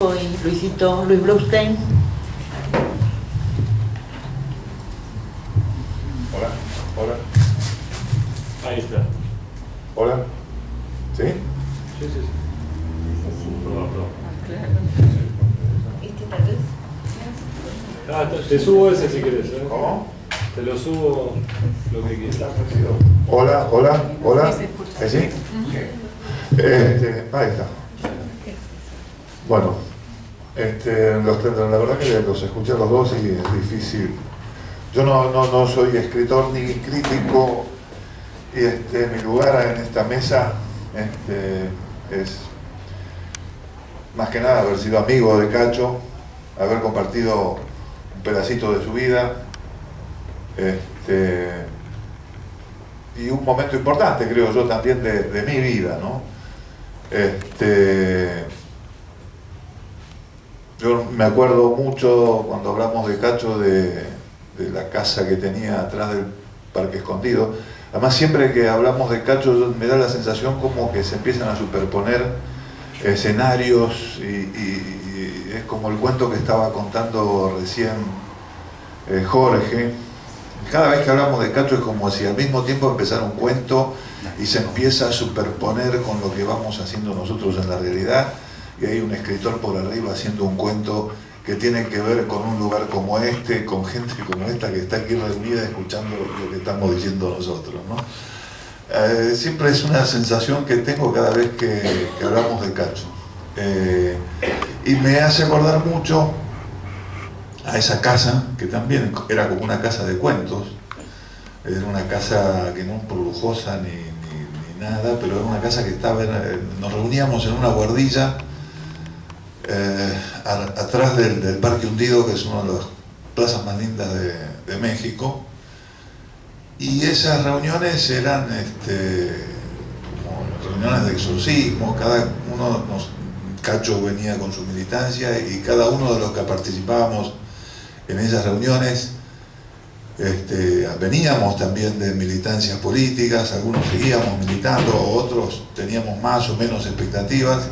y Luisito, Luis Brustein. Hola, hola. Ahí está. Hola. ¿Sí? Sí, sí, sí. Perdón, perdón. ¿Este tal vez? Te subo ese si querés, ¿eh? ¿Cómo? Te lo subo lo que quieras. Hola, hola, hola. ¿Sí? Ahí está. Bueno, la verdad que los escuché a los dos y es difícil. Yo no soy escritor ni crítico y mi lugar en esta mesa es más que nada haber sido amigo de Cacho, haber compartido un pedacito de su vida y un momento importante, creo yo, también de mi vida, ¿no? Yo me acuerdo mucho cuando hablamos de Cacho de la casa que tenía atrás del Parque Escondido. Además, siempre que hablamos de Cacho me da la sensación como que se empiezan a superponer escenarios y es como el cuento que estaba contando recién Jorge. Cada vez que hablamos de Cacho es como si al mismo tiempo empezara un cuento y se empieza a superponer con lo que vamos haciendo nosotros en la realidad, y hay un escritor por arriba haciendo un cuento que tiene que ver con un lugar como este, con gente como esta que está aquí reunida escuchando lo que estamos diciendo nosotros, ¿no? Siempre es una sensación que tengo cada vez que hablamos de Cacho. Y me hace acordar mucho a esa casa, que también era como una casa de cuentos. Era una casa que no es lujosa ni nada, pero era una casa que estaba, nos reuníamos en una guardilla atrás del Parque Hundido, que es una de las plazas más lindas de México, y esas reuniones eran como reuniones de exorcismo. Cada uno, Cacho venía con su militancia y cada uno de los que participábamos en esas reuniones veníamos también de militancias políticas, algunos seguíamos militando, otros teníamos más o menos expectativas,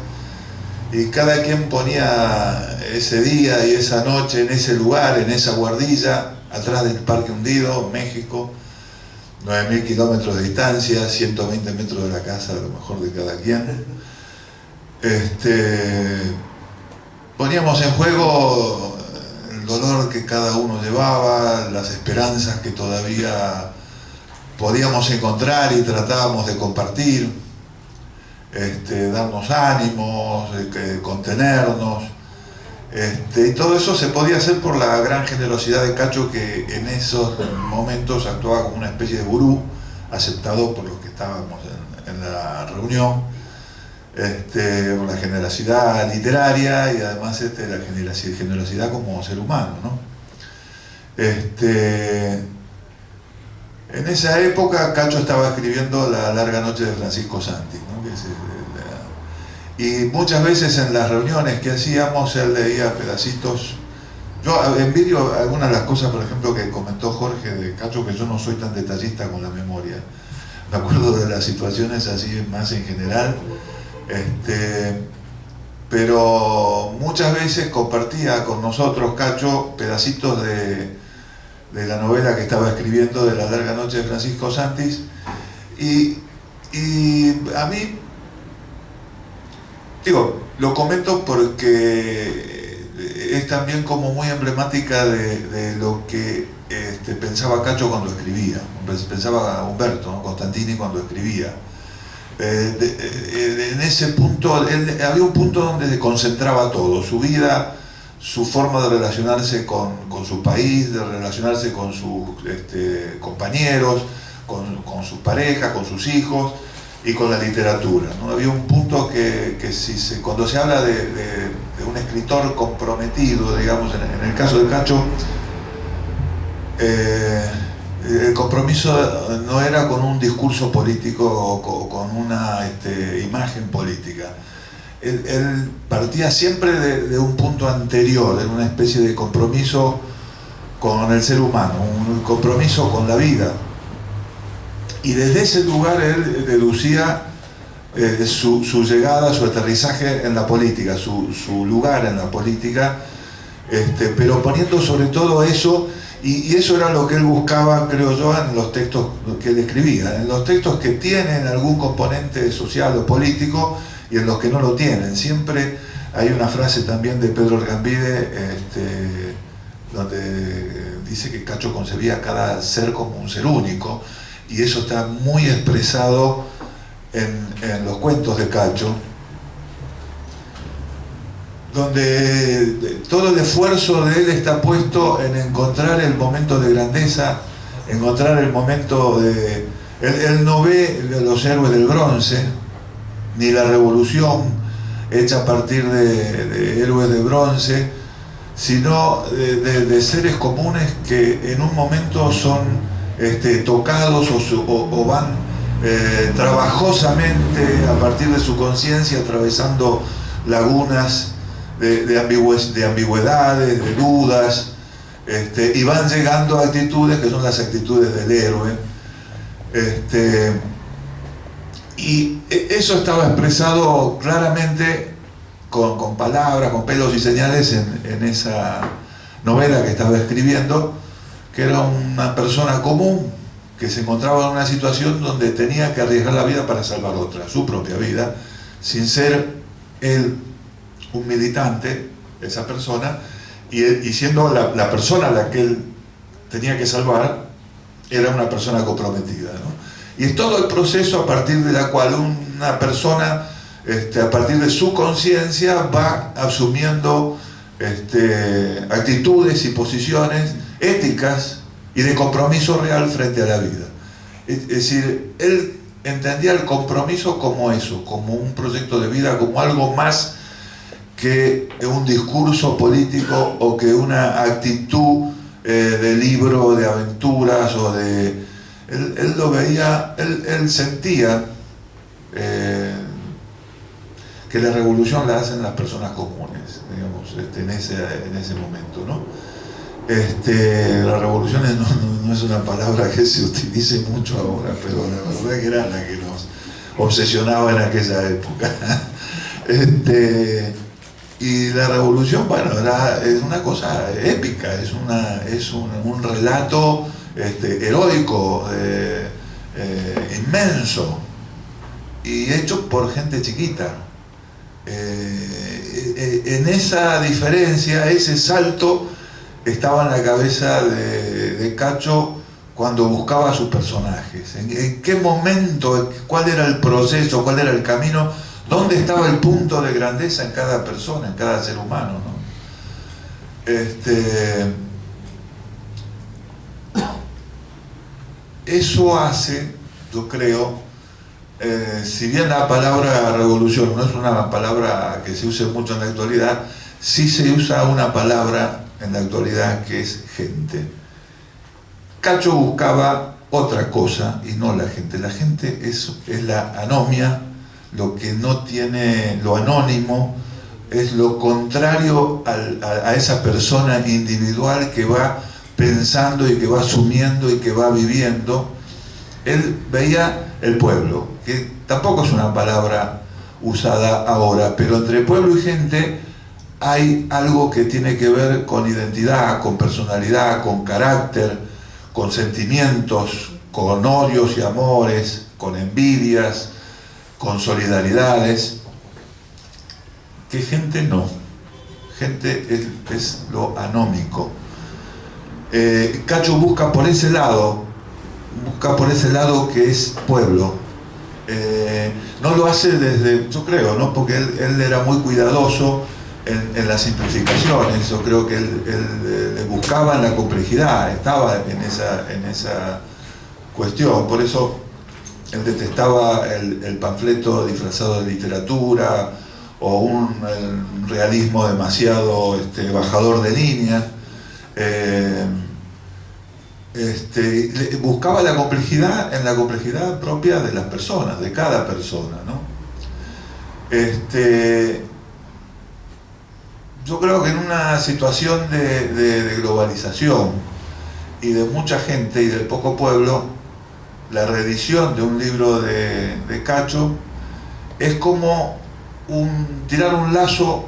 y cada quien ponía ese día y esa noche en ese lugar, en esa guardilla, atrás del Parque Hundido, México, 9.000 kilómetros de distancia, 120 metros de la casa, a lo mejor de cada quien. Poníamos en juego el dolor que cada uno llevaba, las esperanzas que todavía podíamos encontrar y tratábamos de compartir, darnos ánimos, contenernos, y todo eso se podía hacer por la gran generosidad de Cacho, que en esos momentos actuaba como una especie de gurú aceptado por los que estábamos en la reunión, por la generosidad literaria y además la generosidad como ser humano, ¿no? En esa época Cacho estaba escribiendo La larga noche de Francisco Santi, ¿no? Y muchas veces en las reuniones que hacíamos él leía pedacitos. Yo envidio algunas de las cosas, por ejemplo, que comentó Jorge de Cacho, que yo no soy tan detallista con la memoria. Me acuerdo de las situaciones así más en general, pero muchas veces compartía con nosotros Cacho pedacitos de la novela que estaba escribiendo, de La larga noche de Francisco Santis, y a mí, digo, lo comento porque es también como muy emblemática de lo que pensaba Cacho cuando escribía, pensaba Humberto, ¿no? Constantini cuando escribía. En ese punto, había un punto donde se concentraba todo, su vida, su forma de relacionarse con su país, de relacionarse con sus compañeros, con sus parejas, con sus hijos y con la literatura, ¿no? Había un punto que cuando se habla de un escritor comprometido, digamos, en el caso de Cacho, el compromiso no era con un discurso político o con una imagen política. Él partía siempre de un punto anterior, de una especie de compromiso con el ser humano, un compromiso con la vida. Y desde ese lugar él deducía su llegada, su aterrizaje en la política, su lugar en la política, pero poniendo sobre todo eso, y eso era lo que él buscaba, creo yo, en los textos que él escribía, en los textos que tienen algún componente social o político y en los que no lo tienen. Siempre hay una frase también de Pedro Ergambide, donde dice que Cacho concebía a cada ser como un ser único, y eso está muy expresado en los cuentos de Cacho, donde todo el esfuerzo de él está puesto en encontrar el momento de grandeza, encontrar el momento de... Él no ve los héroes del bronce, ni la revolución hecha a partir de héroes de bronce, sino de seres comunes que en un momento son tocados o van trabajosamente a partir de su conciencia atravesando lagunas de ambigüedades, de dudas, y van llegando a actitudes que son las actitudes del héroe. Y eso estaba expresado claramente con palabras, con pelos y señales en esa novela que estaba escribiendo, que era una persona común que se encontraba en una situación donde tenía que arriesgar la vida para salvar otra, su propia vida, sin ser él un militante, esa persona, y siendo la persona a la que él tenía que salvar, era una persona comprometida, ¿no? Y es todo el proceso a partir de la cual una persona, a partir de su conciencia, va asumiendo actitudes y posiciones éticas y de compromiso real frente a la vida. Es decir, él entendía el compromiso como eso, como un proyecto de vida, como algo más que un discurso político o que una actitud de libro de aventuras o de... Él lo veía, él sentía que la revolución la hacen las personas comunes, digamos, en ese momento, ¿no? La revolución no es una palabra que se utilice mucho ahora, pero la verdad que era la que nos obsesionaba en aquella época. Y la revolución, bueno, es una cosa épica, es un relato heroico, inmenso, y hecho por gente chiquita. En esa diferencia, ese salto, estaba en la cabeza de Cacho cuando buscaba a sus personajes. ¿En qué momento, cuál era el proceso, cuál era el camino? ¿Dónde estaba el punto de grandeza en cada persona, en cada ser humano, ¿no? Eso hace, yo creo, si bien la palabra revolución no es una palabra que se use mucho en la actualidad, sí se usa una palabra en la actualidad que es gente. Cacho buscaba otra cosa y no la gente. La gente es la anomia. Lo que no tiene, lo anónimo, es lo contrario a esa persona individual que va pensando y que va asumiendo y que va viviendo. Él veía el pueblo, que tampoco es una palabra usada ahora, pero entre pueblo y gente hay algo que tiene que ver con identidad, con personalidad, con carácter, con sentimientos, con odios y amores, con envidias, con solidaridades, que gente no. Gente es lo anómico. Cacho busca por ese lado que es pueblo. No lo hace desde, yo creo, ¿no? Porque él era muy cuidadoso en las simplificaciones. Yo creo que él buscaba en la complejidad, estaba en esa cuestión. Por eso él detestaba el panfleto disfrazado de literatura o un realismo demasiado bajador de líneas. Buscaba la complejidad en la complejidad propia de las personas, de cada persona, ¿no? Yo creo que en una situación de globalización y de mucha gente y del poco pueblo, la reedición de un libro de Cacho es como tirar un lazo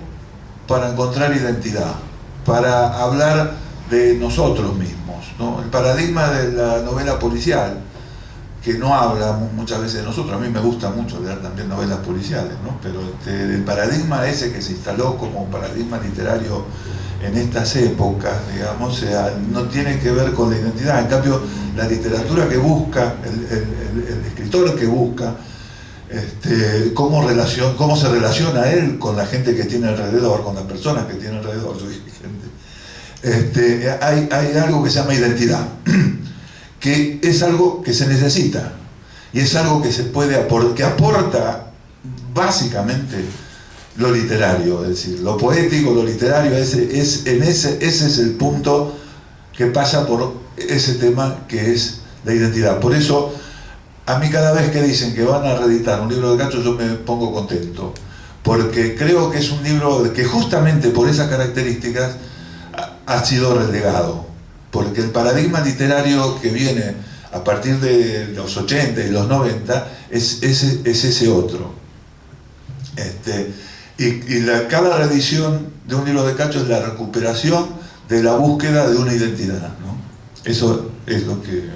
para encontrar identidad, para hablar de nosotros mismos, ¿no? El paradigma de la novela policial, que no habla muchas veces de nosotros, a mí me gusta mucho leer también novelas policiales, ¿no? Pero el paradigma ese que se instaló como paradigma literario en estas épocas, digamos, no tiene que ver con la identidad. En cambio, la literatura que busca, el escritor que busca, cómo se relaciona él con la gente que tiene alrededor, con las personas que tiene alrededor, hay algo que se llama identidad, que es algo que se necesita y es algo que se puede que aporta básicamente lo literario, es decir, lo poético, lo literario, ese es el punto que pasa por ese tema que es la identidad. Por eso a mí cada vez que dicen que van a reeditar un libro de Cacho yo me pongo contento, porque creo que es un libro que justamente por esas características ha sido relegado, porque el paradigma literario que viene a partir de los 80 y los 90 es ese otro. Cada reedición de un libro de Cacho es la recuperación de la búsqueda de una identidad, ¿no? Eso es lo que...